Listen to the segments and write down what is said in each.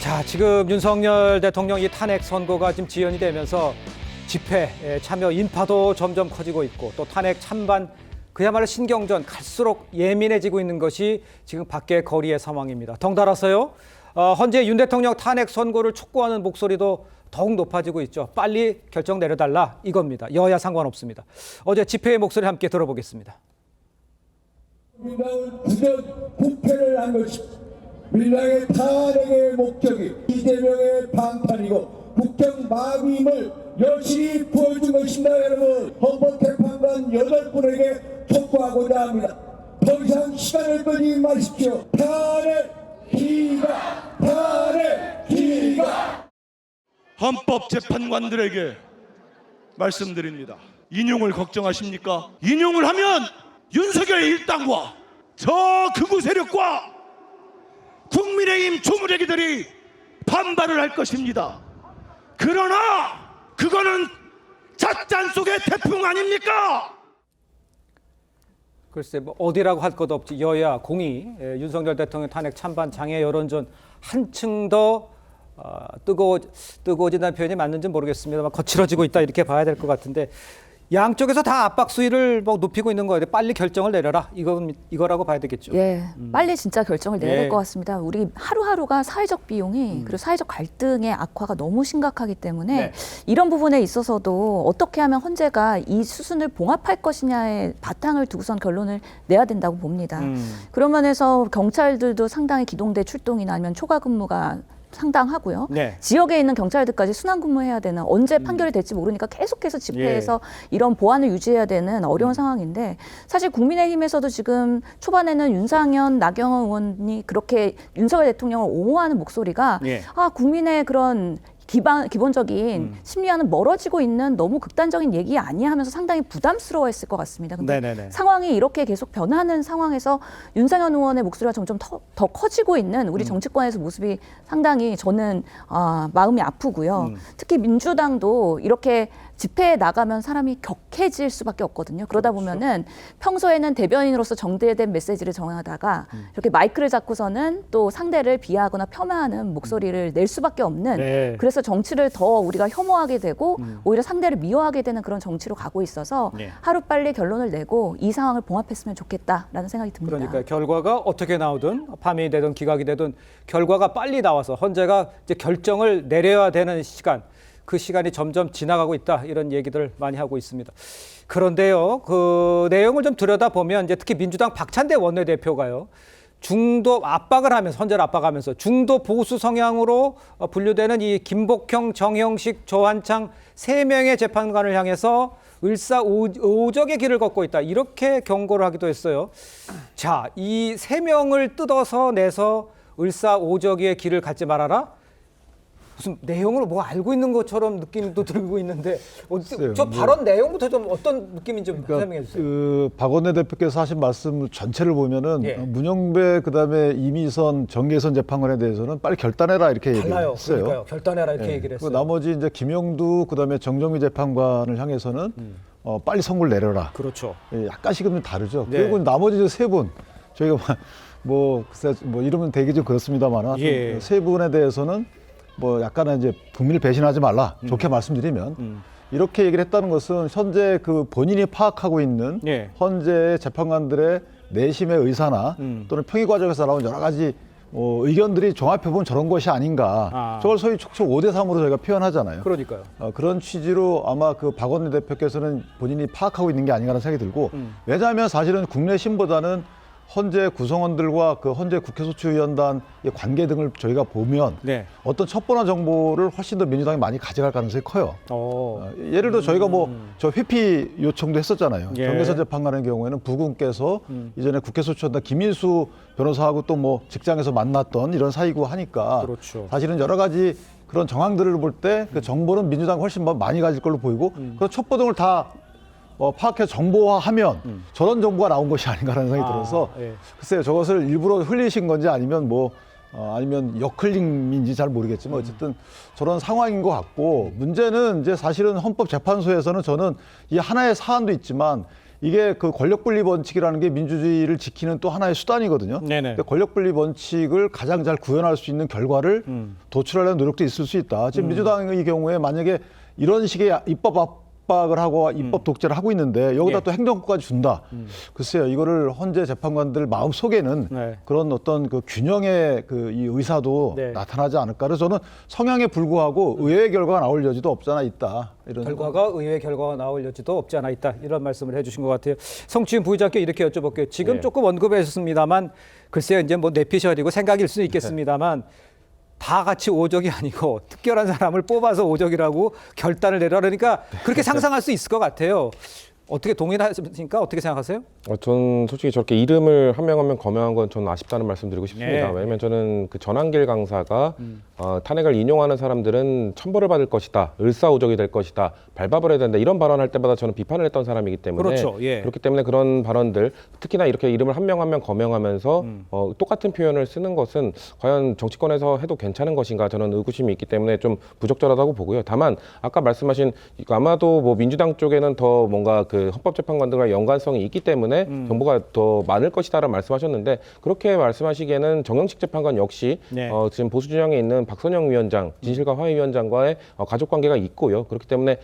자, 지금 윤석열 대통령 이 탄핵 선고가 지금 지연이 되면서 집회 참여 인파도 점점 커지고 있고 또 탄핵 찬반 그야말로 신경전 갈수록 예민해지고 있는 것이 지금 밖의 거리의 상황입니다. 덩달아서요. 현재 윤 대통령 탄핵 선고를 촉구하는 목소리도 더욱 높아지고 있죠. 빨리 결정 내려달라 이겁니다. 여야 상관없습니다. 어제 집회의 목소리 함께 들어보겠습니다. 민주당은 부정 국회를 한 것입니다. 민주당의 탄핵의 목적이 이재명의 방탄이고 국정 마비임을 여실히 보여준 것입니다. 여러분, 헌법재판관 8분에게 촉구하고자 합니다. 더 이상 시간을 끌지 마십시오. 탄핵 기각! 탄핵 기각! 헌법재판관들에게 말씀드립니다. 인용을 걱정하십니까? 인용을 하면 윤석열 일당과 저 극우 세력과 국민의힘 조무래기들이 반발을 할 것입니다. 그러나 그거는 잣잔 속의 태풍 아닙니까? 글쎄 뭐 어디라고 할 것도 없지. 여야 공이 윤석열 대통령 탄핵 찬반 장애 여론전 한층 더 뜨거워진다는 표현이 맞는지 모르겠습니다만 거칠어지고 있다 이렇게 봐야 될 것 같은데 양쪽에서 다 압박 수위를 뭐 높이고 있는 거예요. 빨리 결정을 내려라. 이거라고 봐야 되겠죠. 예, 빨리 진짜 결정을 내야 될 예. 것 같습니다. 우리 하루하루가 사회적 비용이 그리고 사회적 갈등의 악화가 너무 심각하기 때문에 네. 이런 부분에 있어서도 어떻게 하면 헌재가 이 수순을 봉합할 것이냐의 바탕을 두고선 결론을 내야 된다고 봅니다. 그런 면에서 경찰들도 상당히 기동대 출동이나 아니면 초과 근무가 상당하고요. 네. 지역에 있는 경찰들까지 순환 근무해야 되는 언제 판결이 될지 모르니까 계속해서 집회에서 이런 보안을 유지해야 되는 어려운 상황인데 사실 국민의힘에서도 지금 초반에는 윤상현, 나경원 의원이 그렇게 윤석열 대통령을 옹호하는 목소리가 예. 국민의 그런 기본적인 심리와는 멀어지고 있는 너무 극단적인 얘기 아니야 하면서 상당히 부담스러워했을 것 같습니다. 근데 네네네. 상황이 이렇게 계속 변하는 상황에서 윤상현 의원의 목소리가 점점 더 커지고 있는 우리 정치권에서 모습이 상당히 저는 마음이 아프고요. 특히 민주당도 이렇게 집회에 나가면 사람이 격해질 수밖에 없거든요. 그러다 보면은 평소에는 대변인으로서 정제된 메시지를 전하다가 이렇게 마이크를 잡고서는 또 상대를 비하하거나 폄하하는 목소리를 낼 수밖에 없는 네. 그래서 정치를 더 우리가 혐오하게 되고 오히려 상대를 미워하게 되는 그런 정치로 가고 있어서 네. 하루빨리 결론을 내고 이 상황을 봉합했으면 좋겠다라는 생각이 듭니다. 그러니까 결과가 어떻게 나오든 밤이 되든 기각이 되든 결과가 빨리 나와서 헌재가 이제 결정을 내려야 되는 시간, 그 시간이 점점 지나가고 있다 이런 얘기들 많이 하고 있습니다. 그런데요, 그 내용을 좀 들여다보면 이제 특히 민주당 박찬대 원내대표가요. 중도 압박을 하면서 헌재를 압박하면서 중도 보수 성향으로 분류되는 이 김복형, 정형식, 조한창 3명의 재판관을 향해서 을사오적의 길을 걷고 있다. 이렇게 경고를 하기도 했어요. 자, 이 3명을 뜯어서 내서 을사오적의 길을 갖지 말아라. 무슨 내용을 뭐 알고 있는 것처럼 느낌도 들고 있는데 저 발언 내용부터 좀 어떤 느낌인지 좀 설명해 주세요. 그 박원내 대표께서 하신 말씀 전체를 보면은 예. 문영배 그다음에 이미선 정계선 재판관에 대해서는 빨리 결단해라 이렇게 달라요. 얘기했어요. 그러니까요. 결단해라 이렇게 예. 얘기를 그 했어요. 나머지 이제 김영두 그다음에 정정미 재판관을 향해서는 빨리 선고를 내려라. 그렇죠. 예, 약간씩은 좀 다르죠. 네. 그리고 나머지 이제 3분 저희가 글쎄 이름은 되게 좀 그렇습니다만 예. 3분에 대해서는 약간은 이제 국민을 배신하지 말라 좋게 말씀드리면 이렇게 얘기를 했다는 것은 현재 그 본인이 파악하고 있는 예. 현재 재판관들의 내심의 의사나 또는 평의 과정에서 나온 여러 가지 의견들이 종합해보면 저런 것이 아닌가. 저걸 소위 촉촉 5대3으로 저희가 표현하잖아요. 그러니까요. 그런 취지로 아마 그 박원내 대표께서는 본인이 파악하고 있는 게 아닌가라는 생각이 들고 왜냐하면 사실은 국내 신보다는 헌재 구성원들과 그 헌재 국회소추위원단의 관계 등을 저희가 보면 네. 어떤 첩보나 정보를 훨씬 더 민주당이 많이 가져갈 가능성이 커요. 예를 들어 저희가 저 회피 요청도 했었잖아요. 예. 정계선 재판관의 경우에는 부군께서 이전에 국회소추위원단 김인수 변호사하고 또 직장에서 만났던 이런 사이고 하니까 그렇죠. 사실은 여러 가지 그런 정황들을 볼 때 그 정보는 민주당이 훨씬 많이 가질 걸로 보이고 그 첩보 등을 다 파악해서 정보화하면 저런 정보가 나온 것이 아닌가라는 생각이 들어서 예. 글쎄요 저것을 일부러 흘리신 건지 아니면 아니면 역흘림인지 잘 모르겠지만 어쨌든 저런 상황인 것 같고 문제는 이제 사실은 헌법재판소에서는 저는 이 하나의 사안도 있지만 이게 그 권력분리 원칙이라는 게 민주주의를 지키는 또 하나의 수단이거든요. 네네. 근데 권력분리 원칙을 가장 잘 구현할 수 있는 결과를 도출하려는 노력도 있을 수 있다. 지금 민주당의 경우에 만약에 이런 식의 입법 압박을 하고 입법 독재를 하고 있는데 여기다 예. 또 행정권까지 준다. 글쎄요, 이거를 헌재 재판관들 마음 속에는 네. 그런 어떤 그 균형의 그 이 의사도 네. 나타나지 않을까. 그래서 저는 성향에 불구하고 의외의 결과가 나올 여지도 없지 않아 있다. 이런 결과가 의외의 결과가 나올 여지도 없지 않아 있다. 이런 말씀을 해주신 것 같아요. 성추인 부의장께 이렇게 여쭤볼게요. 지금 조금 언급하셨습니다만 글쎄요, 이제 뭐 내피셜이고 생각일 수는 있겠습니다만 다 같이 오적이 아니고 특별한 사람을 뽑아서 오적이라고 결단을 내려 그러니까 그렇게 상상할 수 있을 것 같아요. 어떻게 동의하십니까? 어떻게 생각하세요? 전 솔직히 저렇게 이름을 한 명 한 명 거명한 건 저는 아쉽다는 말씀드리고 싶습니다. 네. 왜냐하면 저는 그 전한길 강사가 탄핵을 인용하는 사람들은 천벌을 받을 것이다, 을사오적이 될 것이다, 밟아버려야 된다 이런 발언할 때마다 저는 비판을 했던 사람이기 때문에 그렇죠. 예. 그렇기 때문에 그런 발언들 특히나 이렇게 이름을 한 명 한 명 거명하면서 똑같은 표현을 쓰는 것은 과연 정치권에서 해도 괜찮은 것인가 저는 의구심이 있기 때문에 좀 부적절하다고 보고요. 다만 아까 말씀하신 아마도 뭐 민주당 쪽에는 더 뭔가 그 헌법재판관들과 연관성이 있기 때문에 정보가 더 많을 것이다라는 말씀하셨는데 그렇게 말씀하시기에는 정영식 재판관 역시 네. 지금 보수 진영에 있는 박선영 위원장, 진실과 화해 위원장과의 가족 관계가 있고요. 그렇기 때문에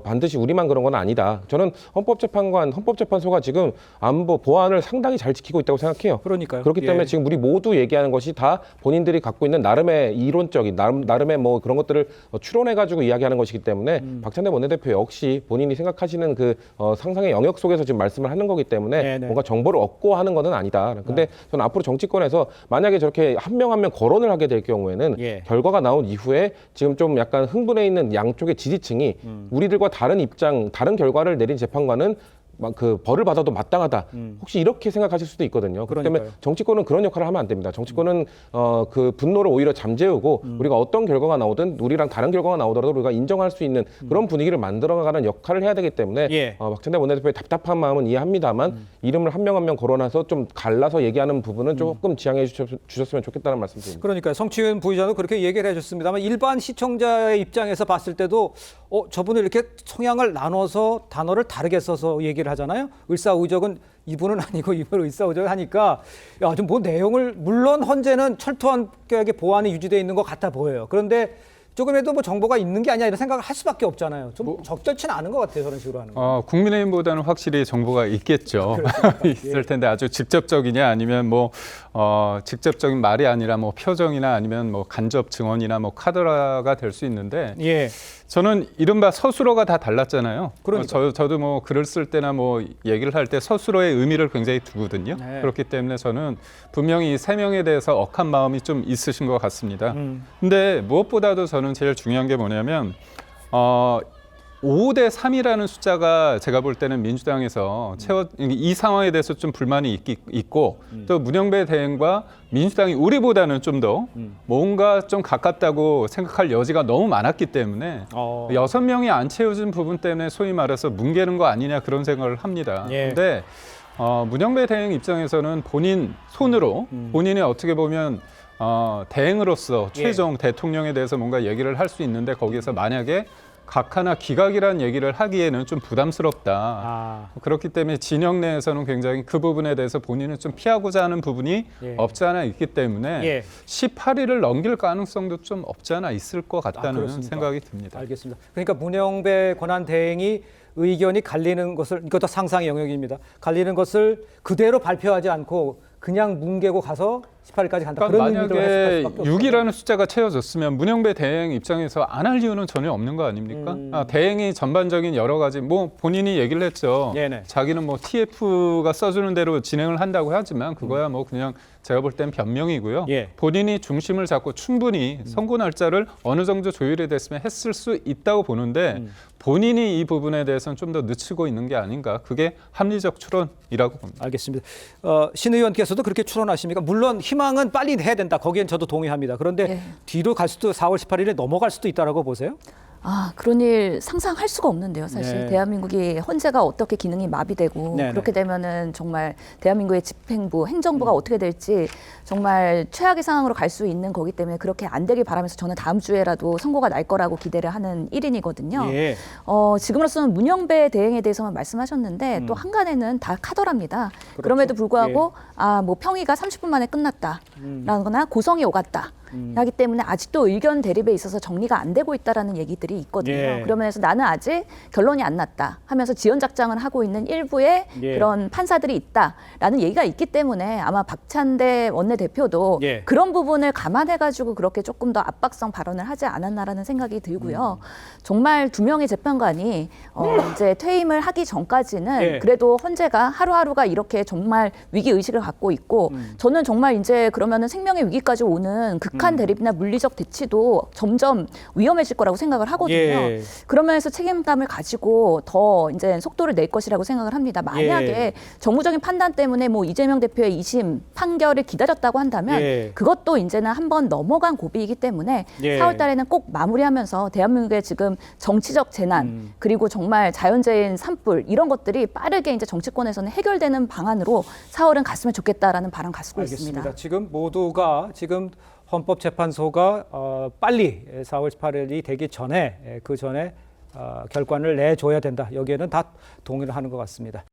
반드시 우리만 그런 건 아니다. 저는 헌법재판소가 지금 안보 보안을 상당히 잘 지키고 있다고 생각해요. 그러니까요. 그렇기 때문에 예. 지금 우리 모두 얘기하는 것이 다 본인들이 갖고 있는 나름의 이론적인 나름의 뭐 그런 것들을 추론해가지고 이야기하는 것이기 때문에 박찬대 원내대표 역시 본인이 생각하시는 그 상상의 영역 속에서 지금 말씀을 하는 거기 때문에 네네. 뭔가 정보를 얻고 하는 것은 아니다. 근데 저는 앞으로 정치권에서 만약에 저렇게 한 명 한 명 거론을 하게 될 경우에는 예. 결과가 나온 이후에 지금 좀 약간 흥분해 있는 양쪽의 지지층이 우리들과 다른 입장, 다른 결과를 내린 재판관은 막 그 벌을 받아도 마땅하다. 혹시 이렇게 생각하실 수도 있거든요. 그렇기 때문에 그러니까요. 정치권은 그런 역할을 하면 안 됩니다. 정치권은 그 분노를 오히려 잠재우고 우리가 어떤 결과가 나오든 우리랑 다른 결과가 나오더라도 우리가 인정할 수 있는 그런 분위기를 만들어가는 역할을 해야 되기 때문에 예. 박찬대 원내대표의 답답한 마음은 이해합니다만 이름을 한 명 한 명 거론해서 좀 갈라서 얘기하는 부분은 조금 지양해 주셨으면 좋겠다는 말씀드립니다. 그러니까 성추인 부의장도 그렇게 얘기를 해줬습니다만 일반 시청자의 입장에서 봤을 때도 저분을 이렇게 성향을 나눠서 단어를 다르게 써서 얘기를 하잖아요. 을사오적은 이분은 아니고 이분은 을사오적 하니까 좀 뭐 내용을 물론 헌재는 철저하게 보안이 유지되어 있는 것 같아 보여요. 그런데 조금에도 뭐 정보가 있는 게 아니야 이런 생각을 할 수밖에 없잖아요. 좀 적절치는 않은 것 같아요. 저런 식으로 하는 거. 국민의힘보다는 확실히 정보가 있겠죠. 있을 텐데 아주 직접적이냐 아니면 뭐 직접적인 말이 아니라 뭐 표정이나 아니면 뭐 간접 증언이나 뭐 카드라가 될 수 있는데 예. 저는 이른바 서술어가 다 달랐잖아요. 그러니까요. 저도 뭐 글을 쓸 때나 뭐 얘기를 할 때 서술어의 의미를 굉장히 두거든요. 네. 그렇기 때문에 저는 분명히 이 세 명에 대해서 억한 마음이 좀 있으신 것 같습니다. 근데 무엇보다도 저는 제일 중요한 게 뭐냐면 5대 3이라는 숫자가 제가 볼 때는 민주당에서 이 상황에 대해서 좀 불만이 있고 또 문영배 대행과 민주당이 우리보다는 좀 더 뭔가 좀 가깝다고 생각할 여지가 너무 많았기 때문에 6명이 안 채워진 부분 때문에 소위 말해서 뭉개는 거 아니냐 그런 생각을 합니다. 예. 근데 문영배 대행 입장에서는 본인 손으로 본인이 어떻게 보면 대행으로서 최종 대통령에 대해서 뭔가 얘기를 할 수 있는데 거기에서 만약에 각하나 기각이라는 얘기를 하기에는 좀 부담스럽다. 그렇기 때문에 진영 내에서는 굉장히 그 부분에 대해서 본인은 좀 피하고자 하는 부분이 없지 않아 있기 때문에 18일을 넘길 가능성도 좀 없지 않아 있을 것 같다는 생각이 듭니다. 알겠습니다. 그러니까 문영배 권한 대행이 의견이 갈리는 것을 이것도 상상의 영역입니다. 갈리는 것을 그대로 발표하지 않고 그냥 뭉개고 가서 18일까지 간다. 그러니까 그런 의미로 해석할 만약에 수밖에 없어요. 6이라는 숫자가 채워졌으면 문영배 대행 입장에서 안 할 이유는 전혀 없는 거 아닙니까? 대행이 전반적인 여러 가지 뭐 본인이 얘기를 했죠. 네네. 자기는 뭐 TF가 써주는 대로 진행을 한다고 하지만 그거야 뭐 그냥 제가 볼 땐 변명이고요. 본인이 중심을 잡고 충분히 선고 날짜를 어느 정도 조율이 됐으면 했을 수 있다고 보는데 본인이 이 부분에 대해서는 좀 더 늦추고 있는 게 아닌가. 그게 합리적 추론이라고 봅니다. 알겠습니다. 신 의원께서도 그렇게 추론하십니까? 물론 희망은 빨리 해야 된다. 거기엔 저도 동의합니다. 그런데 뒤로 갈 수도 4월 18일에 넘어갈 수도 있다라고 보세요? 그런 일 상상할 수가 없는데요. 사실 네. 대한민국이 헌재가 어떻게 기능이 마비되고 네, 그렇게 되면은 정말 대한민국의 집행부, 행정부가 어떻게 될지 정말 최악의 상황으로 갈 수 있는 거기 때문에 그렇게 안 되길 바라면서 저는 다음 주에라도 선고가 날 거라고 기대를 하는 일인이거든요. 예. 지금으로서는 문영배 대행에 대해서만 말씀하셨는데 또 한간에는 다 카더랍니다. 그럼에도 불구하고 뭐 평의가 30분 만에 끝났다라거나 고성이 오갔다. 하기 때문에 아직도 의견 대립에 있어서 정리가 안 되고 있다라는 얘기들이 있거든요. 예. 그러면서 나는 아직 결론이 안 났다 하면서 지연작장을 하고 있는 일부의 예. 그런 판사들이 있다라는 얘기가 있기 때문에 아마 박찬대 원내대표도 예. 그런 부분을 감안해가지고 그렇게 조금 더 압박성 발언을 하지 않았나라는 생각이 들고요. 정말 두 명의 재판관이 이제 퇴임을 하기 전까지는 예. 그래도 헌재가 하루하루가 이렇게 정말 위기 의식을 갖고 있고 저는 정말 이제 그러면은 생명의 위기까지 오는 극한 대립이나 물리적 대치도 점점 위험해질 거라고 생각을 하거든요. 예. 그러면서 책임감을 가지고 더 이제 속도를 낼 것이라고 생각을 합니다. 만약에 예. 정무적인 판단 때문에 뭐 이재명 대표의 2심 판결을 기다렸다고 한다면 예. 그것도 이제는 한번 넘어간 고비이기 때문에 예. 4월 달에는 꼭 마무리하면서 대한민국의 지금 정치적 재난 그리고 정말 자연재해인 산불 이런 것들이 빠르게 이제 정치권에서는 해결되는 방안으로 4월은 갔으면 좋겠다라는 바람 가지고 알겠습니다. 있습니다. 지금 모두가 지금 헌법재판소가 빨리 4월 18일이 되기 전에 그 전에 결과를 내줘야 된다. 여기에는 다 동의를 하는 것 같습니다.